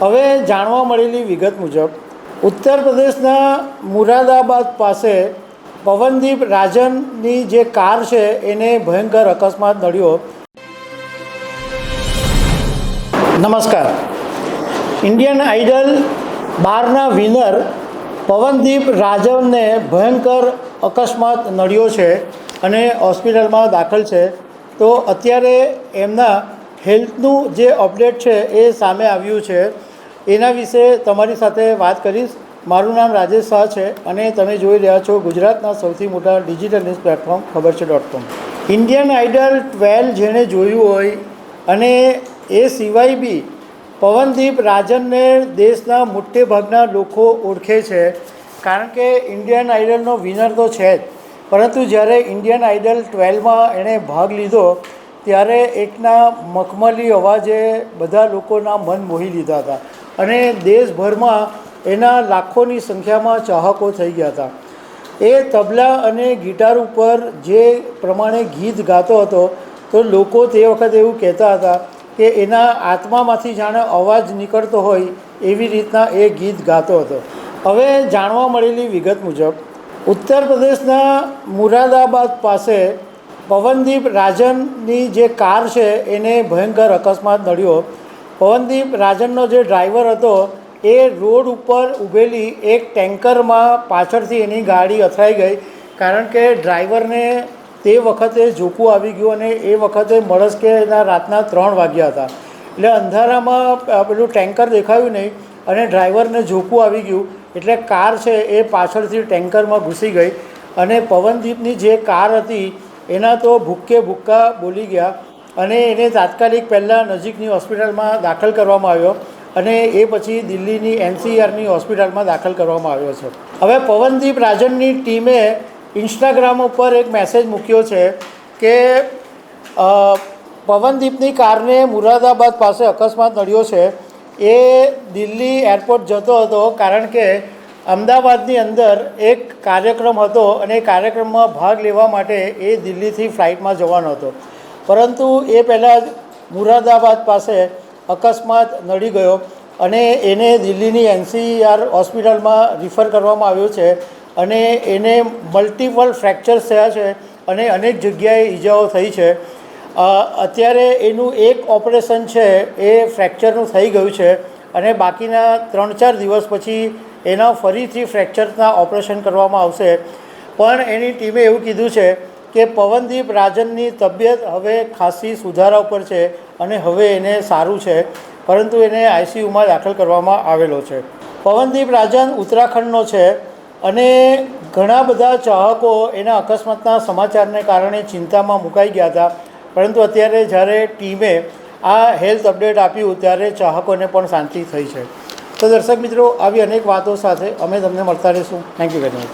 હવે જાણવા મળેલી વિગત મુજબ ઉત્તર પ્રદેશના મુરાદાબાદ પાસે પવનદીપ રાજનની જે કાર છે એને ભયંકર અકસ્માત નડ્યો. નમસ્કાર. ઇન્ડિયન આઇડલ 12ના વિનર પવનદીપ રાજનને ભયંકર અકસ્માત નડ્યો છે અને હોસ્પિટલમાં દાખલ છે. તો અત્યારે એમના હેલ્થનું જે અપડેટ છે એ સામે આવ્યું છે. એના વિશે તમારી સાથે વાત કરીશ. મારું નામ રાજેશ શાહ છે અને તમે જોઈ રહ્યા છો ગુજરાતના સૌથી મોટા ડિજિટલ ન્યૂઝ પ્લેટફોર્મ ખબરછે.com. ઇન્ડિયન આઇડલ 12 જેણે જોયું હોય અને એ સિવાય બી પવનદીપ રાજનને દેશના મોટે ભાગના લોકો ઓળખે છે, કારણ કે ઇન્ડિયન આઇડલનો વિનર તો છે જ, પરંતુ જ્યારે ઇન્ડિયન આઇડલ 12માં એણે ભાગ લીધો ત્યારે એકના મખમલી અવાજે બધા લોકોના મન મોહી લીધા હતા અને દેશભરમાં એના લાખોની સંખ્યામાં ચાહકો થઈ ગયા હતા. એ તબલા અને ગિટાર ઉપર જે પ્રમાણે ગીત ગાતો હતો તો લોકો તે વખતે એવું કહેતા હતા કે એના આત્મામાંથી જાણે અવાજ નીકળતો હોય એવી રીતના એ ગીત ગાતો હતો. હવે જાણવા મળેલી વિગત મુજબ ઉત્તર પ્રદેશના મુરાદાબાદ પાસે પવનદીપ રાજનની જે કાર છે એને ભયંકર અકસ્માત નડ્યો. પવનદીપ રાજનનો જે ડ્રાઈવર હતો એ રોડ ઉપર ઊભેલી એક ટેન્કરમાં પાછળથી એની ગાડી અથડાઈ ગઈ, કારણ કે ડ્રાઈવરને તે વખતે ઝોકું આવી ગયું અને એ વખતે મળસ્કેના રાતના 3 વાગ્યા હતા. એટલે અંધારામાં પેલું ટેન્કર દેખાયું નહીં અને ડ્રાઈવરને ઝોકું આવી ગયું એટલે કાર છે એ પાછળથી ટેન્કરમાં ઘૂસી ગઈ અને પવનદીપની જે કાર હતી એના તો ભૂક્કે ભૂક્કા બોલી ગયા અને એને તાત્કાલિક પહેલાં નજીકની હોસ્પિટલમાં દાખલ કરવામાં આવ્યો અને એ પછી દિલ્હીની NCRની હોસ્પિટલમાં દાખલ કરવામાં આવ્યો છે. હવે પવનદીપ રાજનની ટીમે ઇન્સ્ટાગ્રામ ઉપર એક મેસેજ મૂક્યો છે કે પવનદીપની કારને મુરાદાબાદ પાસે અકસ્માત નડ્યો છે. એ દિલ્હી એરપોર્ટ જતો હતો કારણ કે અમદાવાદની અંદર એક કાર્યક્રમ હતો અને કાર્યક્રમમાં ભાગ લેવા માટે એ દિલ્હીથી ફ્લાઇટમાં જવાનો હતો, પરંતુ એ પહેલાં જ મુરાદાબાદ પાસે અકસ્માત નડી ગયો અને એને દિલ્હીની NCR હોસ્પિટલમાં રિફર કરવામાં આવ્યો છે અને એને મલ્ટિપલ ફ્રેક્ચર્સ થયા છે અને અનેક જગ્યાએ ઈજાઓ થઈ છે. અત્યારે એનું એક ઓપરેશન છે એ ફ્રેક્ચરનું થઈ ગયું છે અને બાકીના 3-4 દિવસ પછી એના ફરીથી ફ્રેક્ચરના ઓપરેશન કરવામાં આવશે. પણ એની ટીમે એવું કીધું છે કે પવનદીપ રાજનની તબિયત હવે ખાસી સુધારા ઉપર છે અને હવે એને સારું છે, પરંતુ એને ICUમાં દાખલ કરવામાં આવેલો છે. પવનદીપ રાજન ઉત્તરાખંડનો છે અને ઘણા બધા ચાહકો એના અકસ્માતના સમાચારને કારણે ચિંતામાં મુકાઈ ગયા હતા, પરંતુ અત્યારે જ્યારે ટીમે આ હેલ્થ અપડેટ આપ્યું ત્યારે ચાહકોને પણ શાંતિ થઈ છે. તો દર્શક મિત્રો, આવી અનેક વાતો સાથે અમે તમને મળતા રહીશું. Thank you very much.